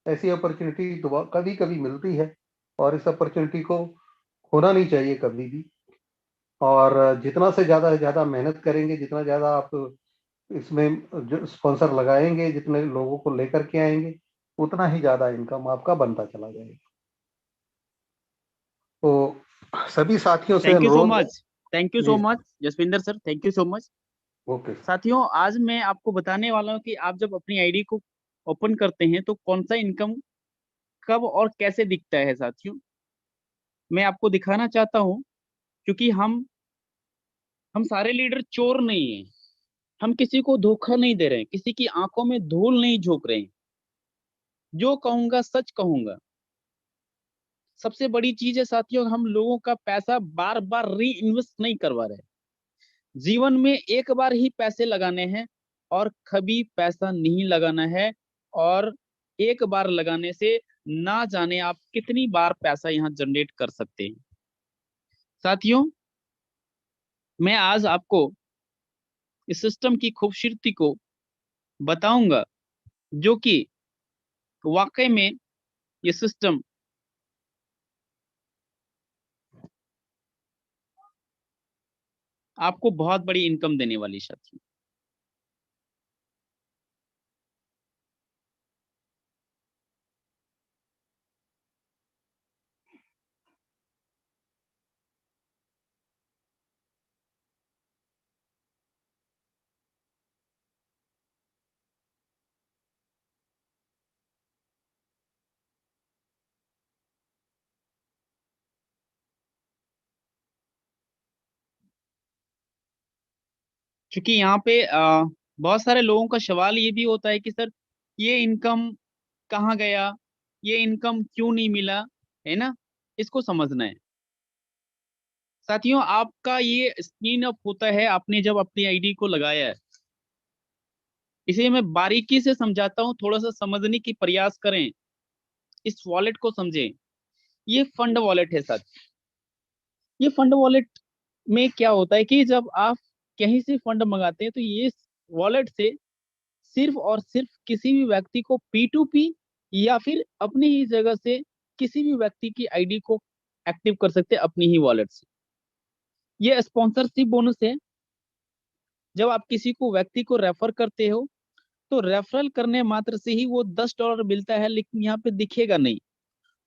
ऐसी अपॉर्चुनिटी कभी कभी मिलती है, और इस अपॉर्चुनिटी को खोना नहीं चाहिए कभी भी। और जितना से ज़्यादा मेहनत करेंगे, जितना ज़्यादा आप इसमें जो स्पॉन्सर लगाएंगे, जितने लोगों को लेकर के आएंगे, उतना ही ज़्यादा इनकम आपका बनता चला जाएगा। तो सभी साथियों से थैंक यू सो अनुरोध है। Much, thank you so ji. Much Jasvinder sir, thank you so much. Okay. साथियों, आज मैं आपको बताने वाला हूँ कि आप जब अपनी आईडी को ओपन करते हैं तो कौन सा इनकम कब और कैसे दिखता है। साथियों, मैं आपको दिखाना चाहता हूँ, क्योंकि हम सारे लीडर चोर नहीं हैं। हम किसी को धोखा नहीं दे रहे हैं, किसी की आंखों में धूल नहीं झोंक रहे हैं। जो कहूंगा सच कहूंगा। सबसे बड़ी चीज है साथियों, हम लोगों का पैसा बार बार री इन्वेस्ट नहीं करवा रहे। जीवन में एक बार ही पैसे लगाने हैं और कभी पैसा नहीं लगाना है। और एक बार लगाने से ना जाने आप कितनी बार पैसा यहाँ जनरेट कर सकते हैं। साथियों, मैं आज आपको इस सिस्टम की खूबसूरती को बताऊंगा, जो कि वाकई में ये सिस्टम आपको बहुत बड़ी इनकम देने वाली। साथियों, क्योंकि यहाँ पे बहुत सारे लोगों का सवाल ये भी होता है कि सर, ये इनकम कहाँ गया, ये इनकम क्यों नहीं मिला, है ना। इसको समझना है। साथियों, आपका ये स्क्रीन अप होता है आपने जब अपनी आईडी को लगाया है। इसे मैं बारीकी से समझाता हूँ, थोड़ा सा समझने की प्रयास करें, इस वॉलेट को समझें। ये फंड वॉलेट है साथ। ये फंड वॉलेट में क्या होता है कि जब आप कहीं से फंड मंगाते हैं तो ये वॉलेट से सिर्फ और सिर्फ किसी भी व्यक्ति को P2P या फिर अपनी ही जगह से किसी भी व्यक्ति की आईडी को एक्टिव कर सकते हैं अपनी ही वॉलेट से। ये स्पॉन्सरशिप बोनस है। जब आप किसी को व्यक्ति को रेफर करते हो तो रेफरल करने मात्र से ही वो $10 मिलता है, लेकिन यहाँ पे दिखेगा नहीं,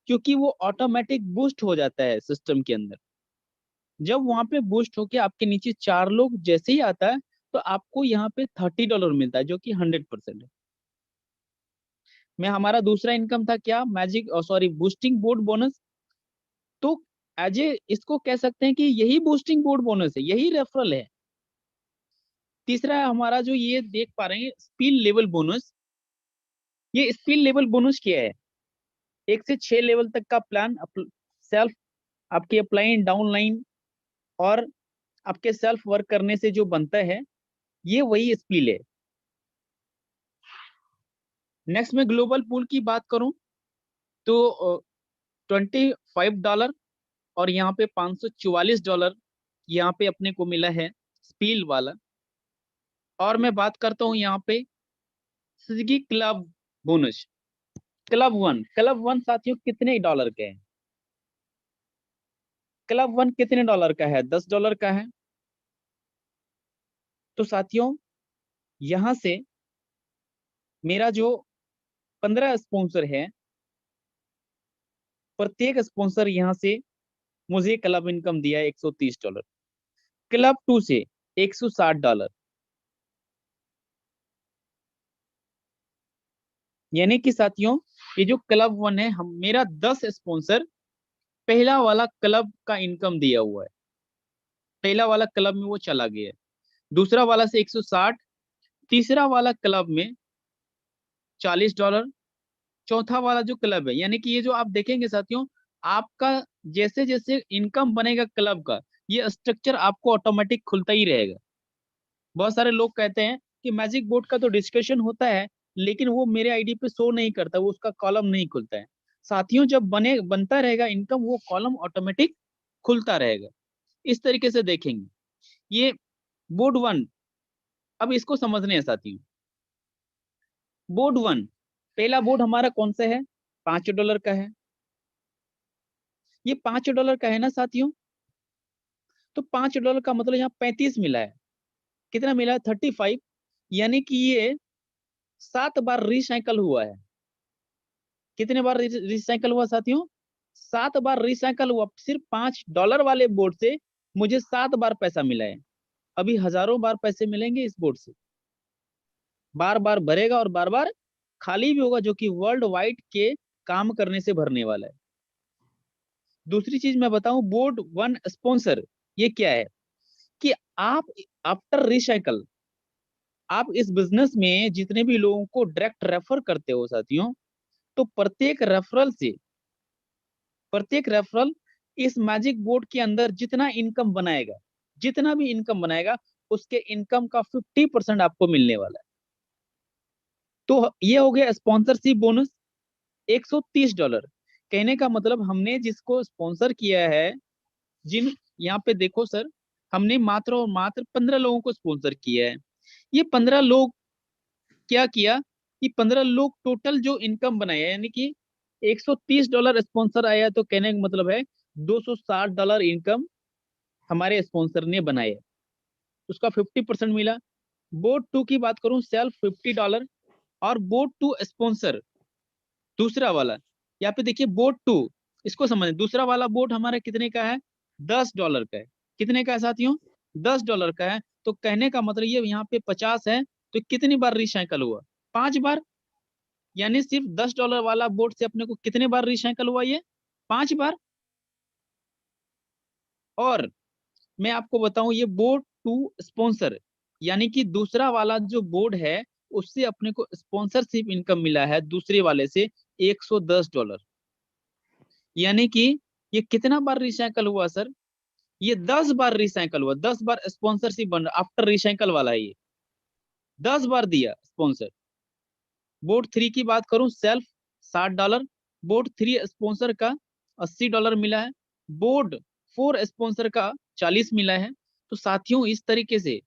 क्योंकि वो ऑटोमेटिक बूस्ट हो जाता है सिस्टम के अंदर। जब वहां पे बूस्ट होके आपके नीचे 4 लोग जैसे ही आता है तो आपको यहाँ पे $30 मिलता है, जो कि 100% है। मैं हमारा दूसरा इनकम था क्या, magic sorry boosting board bonus. तो एज ए इसको कह सकते हैं कि यही बूस्टिंग बोर्ड बोनस है, यही रेफरल है। तीसरा हमारा जो ये देख पा रहे हैं स्किल लेवल बोनस। ये स्किल लेवल बोनस क्या है, 1 से 6 लेवल तक का प्लान सेल्फ आपके अपलाइन डाउनलाइन और आपके सेल्फ वर्क करने से जो बनता है, ये वही स्किल है। नेक्स्ट में ग्लोबल पूल की बात करूं तो $25 और यहाँ पे $544 यहाँ पे अपने को मिला है स्पील वाला। और मैं बात करता हूँ यहाँ पे Swiggy club bonus. Club one साथियों कितने डॉलर के हैं। क्लब वन कितने डॉलर का है, $10 का है। तो साथियों, यहाँ से मेरा जो 15 स्पॉन्सर है, प्रत्येक स्पॉन्सर यहाँ से मुझे क्लब इनकम दिया है $130। क्लब टू से $160। यानी कि साथियों, ये जो क्लब वन है, हम मेरा 10 स्पॉन्सर पहला वाला क्लब का इनकम दिया हुआ है। पहला वाला क्लब में वो चला गया है, दूसरा वाला से 160, तीसरा वाला क्लब में $40, चौथा वाला जो क्लब है। यानी कि ये जो आप देखेंगे साथियों, आपका जैसे जैसे इनकम बनेगा क्लब का, ये स्ट्रक्चर आपको ऑटोमेटिक खुलता ही रहेगा। बहुत सारे लोग कहते हैं कि मैजिक बोर्ड का तो डिस्कशन होता है, लेकिन वो मेरे आईडी पे शो नहीं करता, वो उसका कॉलम नहीं खुलता है। साथियों, जब बनता रहेगा इनकम, वो कॉलम ऑटोमेटिक खुलता रहेगा। इस तरीके से देखेंगे ये बोर्ड 1। अब इसको समझने हैं साथियों। बोर्ड 1 पहला बोर्ड हमारा कौन सा है, $5 का है। ये $5 का है ना साथियों, तो $5 का मतलब यहाँ 35 मिला है। कितना मिला है, 35, यानी कि ये 7 बार रिसाइकल हुआ है। कितने बार रिसाइकल हुआ साथियों, 7 बार रिसाइकल हुआ। सिर्फ $5 वाले बोर्ड से मुझे 7 बार पैसा मिला है। अभी हजारों बार पैसे मिलेंगे इस बोर्ड से, बार बार भरेगा और बार बार खाली भी होगा, जो कि वर्ल्ड वाइड के काम करने से भरने वाला है। दूसरी चीज मैं बताऊं, बोर्ड 1 स्पॉन्सर, ये क्या है कि आप आफ्टर रिसाइकल, आप इस बिजनेस में जितने भी लोगों को डायरेक्ट रेफर करते हो साथियों, तो प्रत्येक रेफरल इस मैजिक बोर्ड के अंदर जितना इनकम बनाएगा, जितना भी इनकम बनाएगा, उसके इनकम का 50% आपको मिलने वाला है। तो ये हो गया स्पॉन्सरशिप बोनस, $130। कहने का मतलब हमने जिसको स्पॉन्सर किया है, जिन यहाँ पे देखो सर, हमने मात्र और मात्र 15 लोगों को स्पॉन्सर किया है। ये 15 लोग क्या किया कि 15 लोग टोटल जो इनकम बनाया, यानी कि $130 स्पॉन्सर आया, तो कहने का मतलब है $260 इनकम हमारे स्पॉन्सर ने बनाए, उसका 50% मिला। बोर्ड 2 की बात करूं, सेल्फ $50, और बोर्ड 2 स्पॉन्सर दूसरा वाला, यहाँ पे देखिए बोर्ड 2, इसको समझ, दूसरा वाला बोर्ड हमारा कितने का है, $10 का है। कितने का है साथियों, $10 का है। तो कहने का मतलब ये यहाँ पे 50 है, तो कितनी बार रिसाइकल हुआ, 5 बार। यानी सिर्फ $10 वाला बोर्ड से अपने को कितने बार रिसाइकल हुआ, ये 5 बार। और मैं आपको बताऊं, ये बोर्ड 2 स्पॉन्सर, यानी कि दूसरा वाला जो बोर्ड है, उससे अपने को स्पॉन्सरशिप इनकम मिला है दूसरे वाले से $110। यानी कि ये कितना बार रिसाइकल हुआ सर, ये 10 बार रिसाइकल हुआ, 10 बार स्पॉन्सरशिप बन रहा आफ्टर रिसाइकल वाला है, ये 10 बार दिया स्पॉन्सर। बोर्ड 3 की बात करूं, सेल्फ $60, बोर्ड 3 स्पॉन्सर का $80 मिला है, बोर्ड 4 स्पॉन्सर का 40 मिला है। तो साथियों, इस तरीके से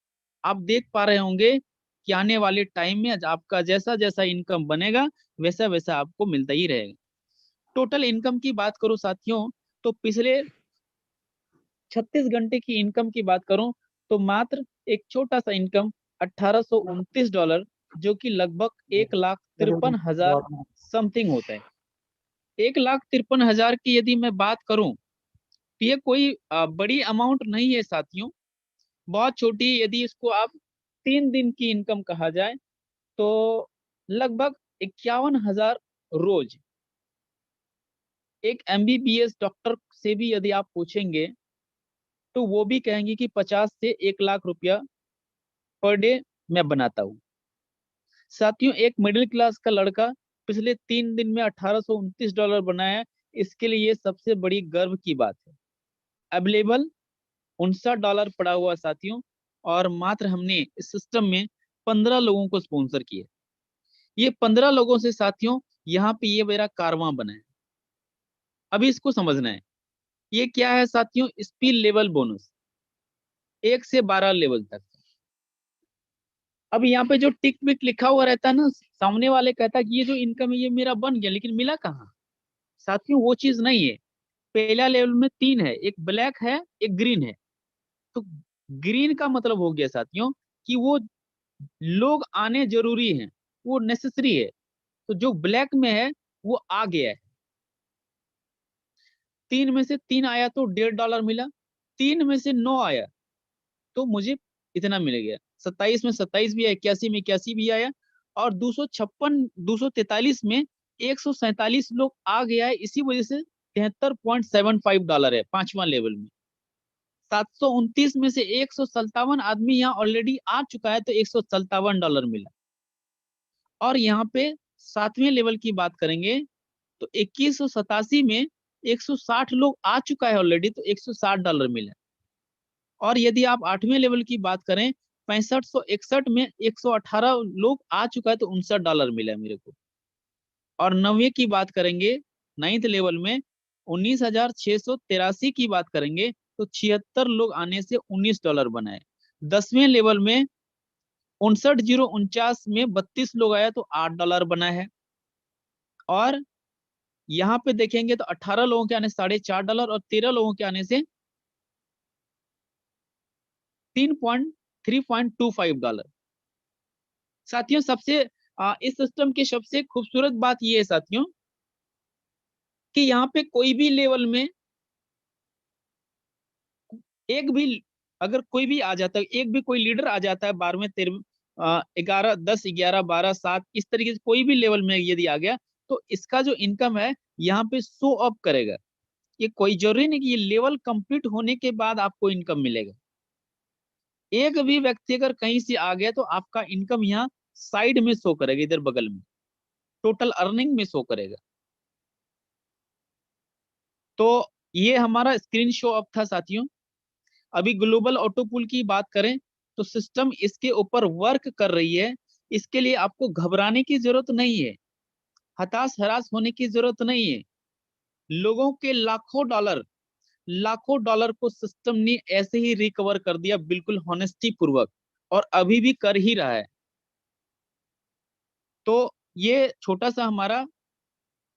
आप देख पा रहे होंगे कि आने वाले टाइम में आपका जैसा जैसा इनकम बनेगा, वैसा वैसा आपको मिलता ही रहेगा। टोटल इनकम की बात करूं साथियों, तो पिछले 36 घंटे की इनकम की बात करूं, तो मात्र एक छोटा सा इनकम $1829, जो कि लगभग 1,53,000 समथिंग होता है। 1,53,000 की यदि मैं बात करूं, तो ये कोई बड़ी अमाउंट नहीं है साथियों, बहुत छोटी। यदि इसको आप 3 दिन की इनकम कहा जाए, तो लगभग 51,000 रोज। एक MBBS डॉक्टर से भी यदि आप पूछेंगे, तो वो भी कहेंगे कि 50 से 1 लाख रुपया पर डे मैं बनाता हूँ। साथियों, एक मिडिल क्लास का लड़का पिछले 3 दिन में $1829 बनाया, इसके लिए ये सबसे बड़ी गर्व की बात है। अवेलेबल $59 पड़ा हुआ साथियों, और मात्र हमने इस सिस्टम में 15 लोगों को स्पॉन्सर किया। ये 15 लोगों से साथियों, यहाँ पे ये मेरा कारवां बना है। अभी इसको समझना है, ये क्या है साथियों, स्पीड लेवल बोनस, 1 से 12 लेवल तक। अब यहाँ पे जो टिक पिक लिखा हुआ रहता है ना, सामने वाले कहता है कि ये जो इनकम है ये मेरा बन गया, लेकिन मिला कहाँ साथियों, वो चीज नहीं है। पहला लेवल में 3 है, एक ब्लैक है, एक ग्रीन है। तो ग्रीन का मतलब हो गया साथियों कि वो लोग आने जरूरी हैं, वो नेसेसरी है। तो जो ब्लैक में है वो आ गया है। 3 में से 3 आया तो $1.5 मिला, 3 में से 9 आया तो मुझे इतना मिल गया। 27 में 27 भी आया, 81 में 81 भी आया, और 243 में 147 लोग आ गया है। इसी वजह से $73.75 है 5वां लेवल में। 729 में से 157 आदमी यहाँ ऑलरेडी आ चुका है, तो $157 मिला। और यहाँ पे 7वें लेवल की बात करेंगे, तो 2187 में 160 लोग आ चुका है ऑलरेडी, तो $160 मिला। और यदि आप 8वें लेवल की बात करें, 6561 में 118 लोग आ चुका है, तो $59 मिला मेरे को। और 9वें की बात करेंगे, 9th लेवल में 19,683 की बात करेंगे, तो 76 लोग आने से $19 बना है। 10वें लेवल में 59,049 में 32 लोग आया, तो $8 बना है। और यहाँ पे देखेंगे तो 18 लोगों के आने से $4.5 और 13 लोगों के आने से $3.25। साथियों सबसे इस सिस्टम की सबसे खूबसूरत बात ये है साथियों कि यहाँ पे कोई भी लेवल में एक भी अगर कोई भी आ जाता है, एक भी कोई लीडर आ जाता है 12वें 13वें 11 10 11 12 7 इस तरीके से कोई भी लेवल में यदि आ गया तो इसका जो इनकम है यहाँ पे शो अप करेगा। ये कोई जरूरी नहीं कि ये लेवल कंप्लीट होने के बाद आपको इनकम मिलेगा। एक भी व्यक्ति अगर कहीं से आ गया तो आपका इनकम यहाँ साइड में शो करेगा, इधर बगल में टोटल अर्निंग में शो करेगा। तो ये हमारा स्क्रीन शो अप था साथियों। अभी ग्लोबल ऑटो पूल की बात करें तो सिस्टम इसके ऊपर वर्क कर रही है। इसके लिए आपको घबराने की जरूरत नहीं है, हताश हराश होने की जरूरत नहीं है। लोगों के लाखों डॉलर को सिस्टम ने ऐसे ही रिकवर कर दिया, बिल्कुल हॉनेस्टी पूर्वक, और अभी भी कर ही रहा है। तो ये छोटा सा हमारा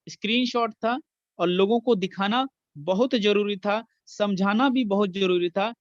स्क्रीनशॉट था और लोगों को दिखाना बहुत जरूरी था, समझाना भी बहुत जरूरी था